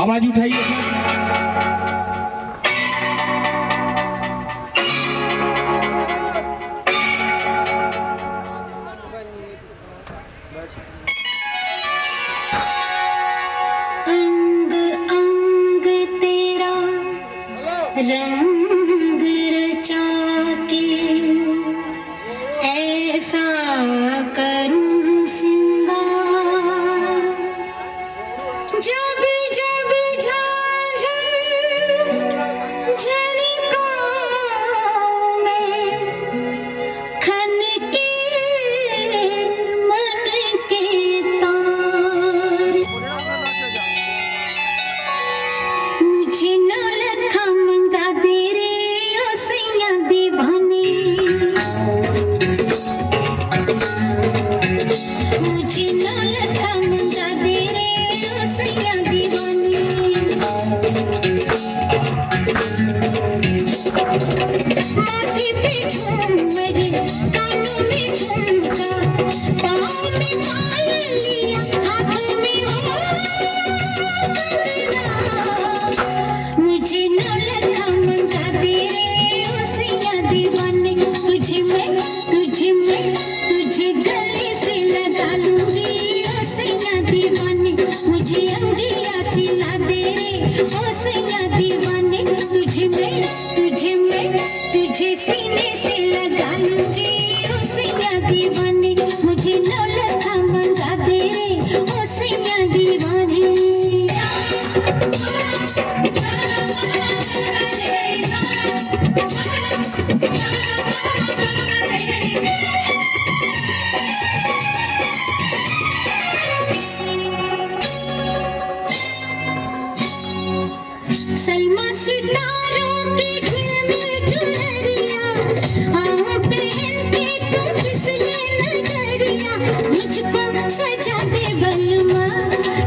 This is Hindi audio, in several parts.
आवाज उठाइए। अंग अंग तेरा रंग रचा के ऐसा करूं सिंगार, जब जब झांझर झनकाऊं मैं, खनके मन के तार। मुझे नौलखा मंगा दे रे ओ सैया दीवाने, मुझे नौलखा मंगा दे रे ओ सैया दीवाने। माथे पे झूमर, कानों में झुमका, पाँव में पायलिया, हाथों में हो कंगना। मुझे नौलखा मंगा दे रे ओ सैया दीवाने। तुझे गले से लगा लूंगी ओ सैया दीवाने। मुझे अंगिया सिला दे रे ओ सैया दीवाने। तुझे सीने से लगा लूंगी ओ सैया दीवाने। मुझे नौलखा मंगा दे रे ओ सैया दीवाने। सलमा सितारों की झिलमिल चुनरिया, आओ पहन के तू फिसले नजरिया। मुझको सजा दे बलमा,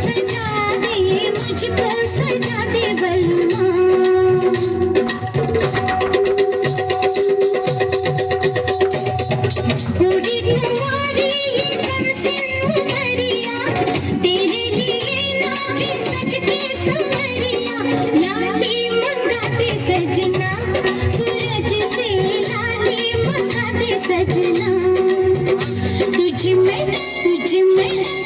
सजा दे, मुझको सजा दे बलमा। पूरी तुम्हारी ये कंसिन उमरिया, तेरे लिए नाचे सज के संवरिया। लाली मंगा दे सजना, सूरज से लाली मंगा दे सजना।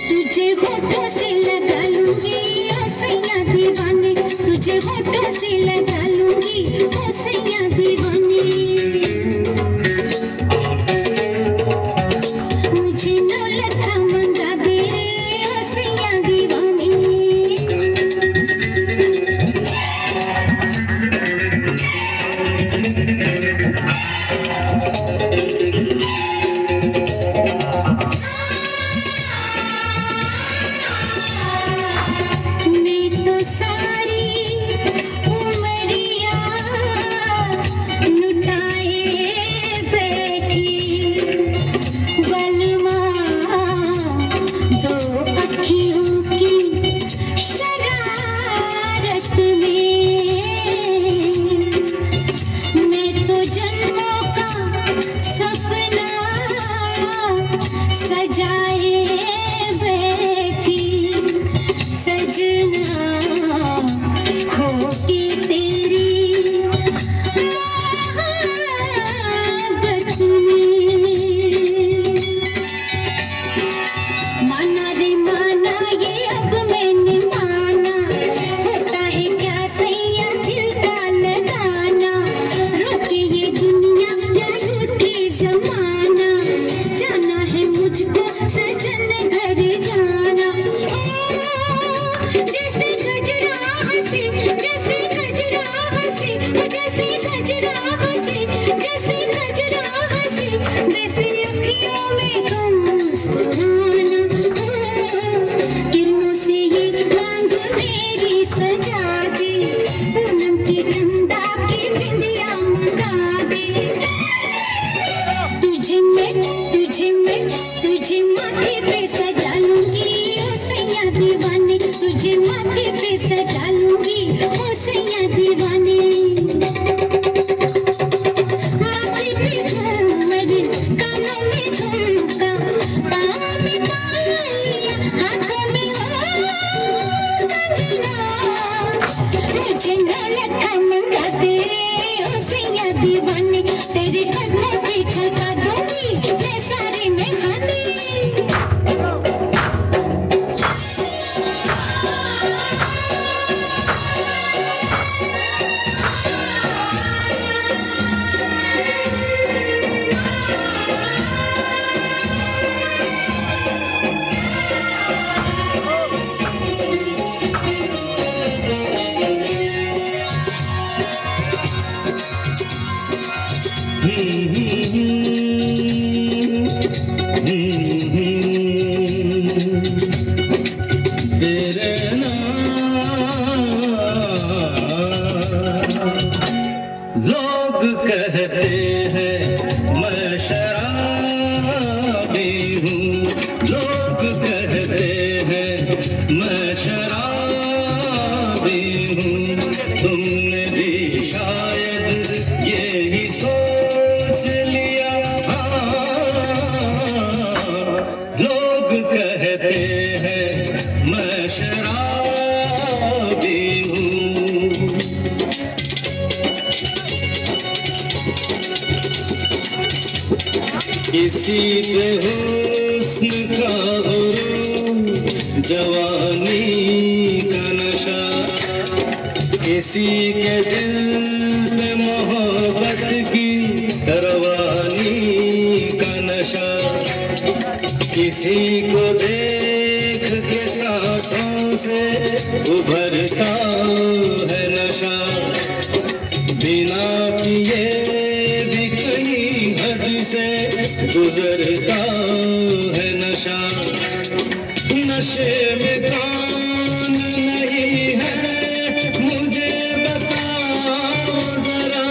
तुझे होठों से लगा लूंगी ओ सैया दीवाने। तुझे होठों से लगा लूंगी ओ सैया दीवाने। मुझे नौलखा मंगा दे रे ओ सैया दीवाने। मैं तो सारी उमरिया लुटाए बैठी, बलवा दो अखियों की शरारत में। मैं तो जन्मों का सपना सजाए बैठी, सजना खो के तेरी मोहब्बत में। माना रे माना ये अब मैंने माना, होता है क्या सैया दिल का लगाना। रोके ये दुनिया या रूठे जमाना, जाना है मुझको सजन घर जाना। जैसे गजरा हंसे, जैसे गजरा हंसे, जैसे गजरा हंसे, जैसे गजरा हंसे, वैसे अखियों में तुम मुस्कुराना। किरणों से ये मांग मेरी सजा दे, पूनम की चंदा की बिंदिया मंगा दे। तुझे माथे पे सजा लूंगी ओ सैया दीवाने। तुझे माथे पे सजा लूंगी ओ सैया दीवाने। माथे पे झूमर, कानों में झुमका, पाँव में पायलिया, हाथों में हो कंगना। छलका दूंगी मैं सारे में खाने। तेरे लोग कहते हैं मैं शराबी हूँ, लोग कहते हैं मैं शराबी हूँ। तुमने भी शायद यही सोच लिया। लोग कहते हैं मैं शराबी हूँ। किसी पे हुस्न का गुरूर, जवानी का नशा, किसी के दिल में मोहब्बत की रवानी का नशा, किसी को देख के सांसों से उभरता है नशा, बिना पिए भी कहीं हद से गुजरता है नशा। नशे में कौन नहीं है मुझे बताओ जरा,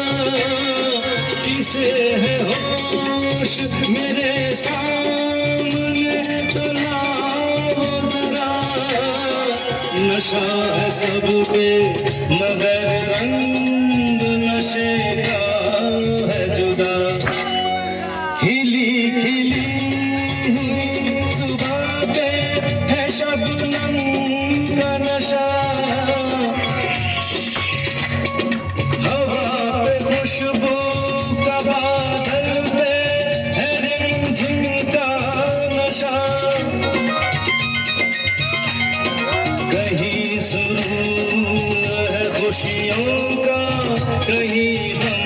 किसे है होश मेरे सामने तो लाओ जरा। नशा है सब पे मगर रंग नशे का है जुदा। खिली खिली हुई सुबह पे है शबनम का नशा, हवा पे खुशबू का बादल पे है रिमझिम का नशा। कहीं सुरूर है खुशियों का, कहीं गम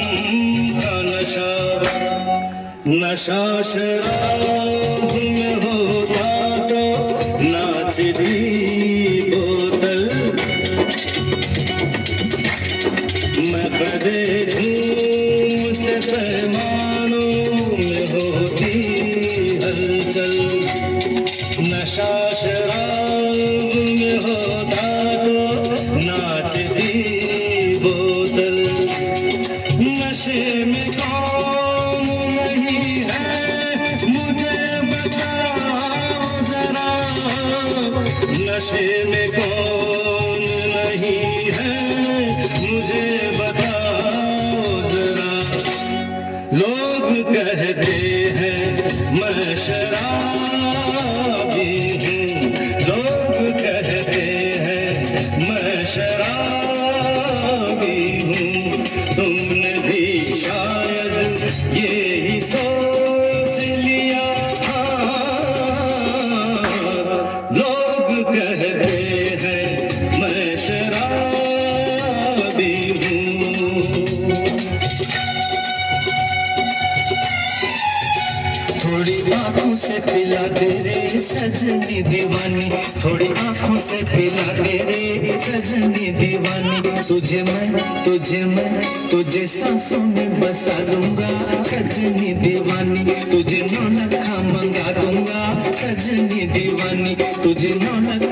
का नशा। नशा शराब में होता तो नाचती बोतल, महफिले झूमते पैमानों में होती हलचल। नशा शराब में होता तो नाचती बोतल, नशे में कौन नहीं है मुझे बताओ जरा, नशे में कौन नहीं है मुझे बताओ जरा। लोग कहते हैं मैं शराबी हूँ, लोग कहते हैं मैं शराबी हूँ। तुमने भी शायद यही सोच लिया। लोग कहते हैं मैं शराबी हूँ। थोड़ी आंखों से पिला दे रे सजनी दीवानी, थोड़ी आंखों से पिला दे रे सजनी दीवानी। तुझे मैं तुझे सांसों में बसा लूंगा सजनी दीवानी, तुझे 9 लाख मंगा दूंगा सजनी दीवानी, तुझे 9 लाख